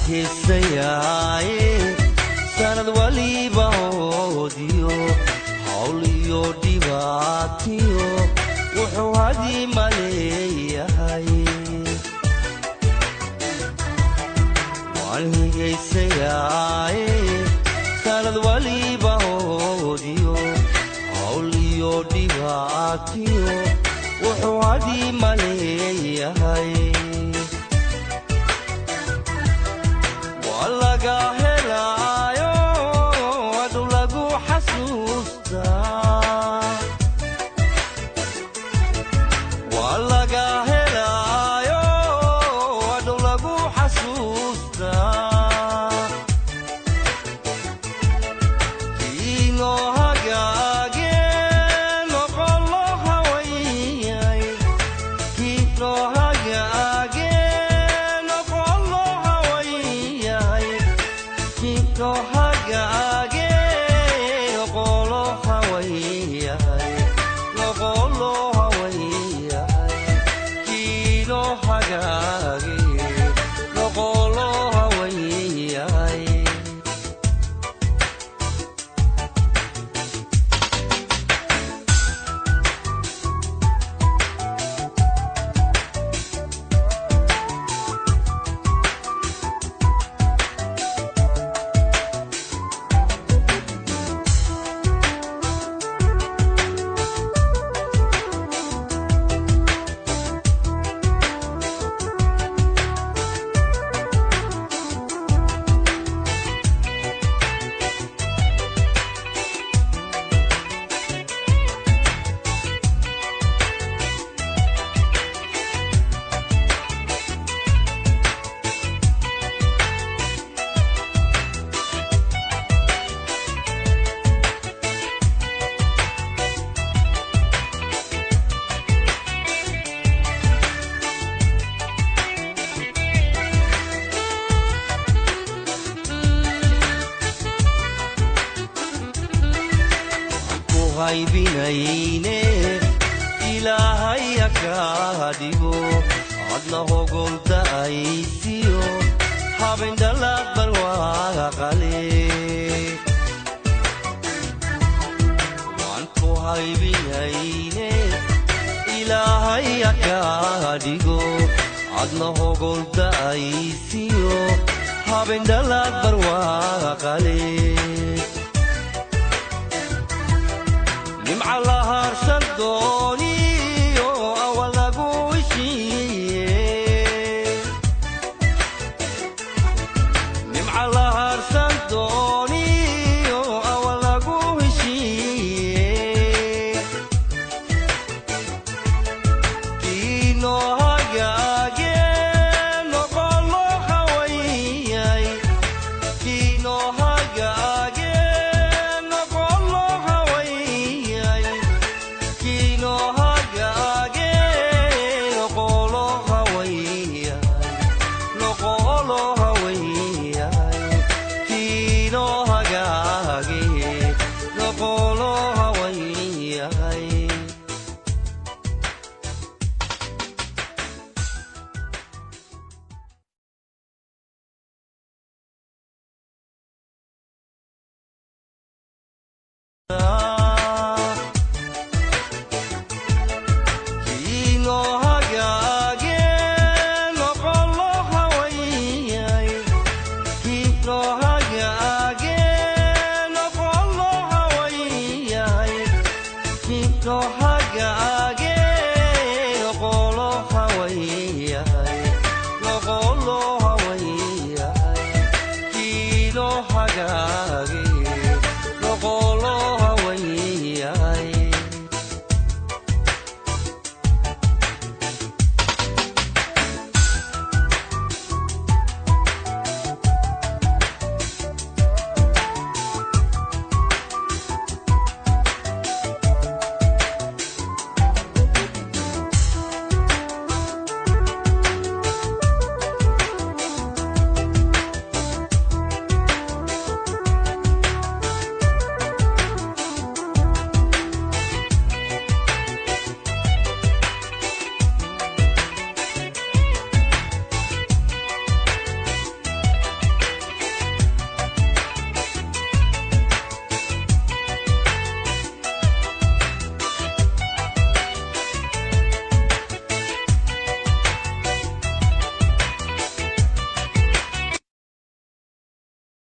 heesayaaye sanad waliba hoodiyo hawl iyo dhibaatiyo wuxuu hadii maleeyahay waan heesayaaye sanad waliba hoodiyo hawl iyo dhibaatiyo wuxuu hadii maleeyahay laga helaayo adu lagu xasuustaa laga helaayo adu lagu xasuustaa kiino hagaage noqolo hawayay kiino hagaage no hagaage qolo hawayay qolo hawayay kino hagaage qolo hawayay haybinayne ilaahay akaadigo adna hogolta aysiyo habendalaad barwaaqale waan ku haybinayne ilaahay akaadigo adna hogolta aysiyo habendalaad barwaaqale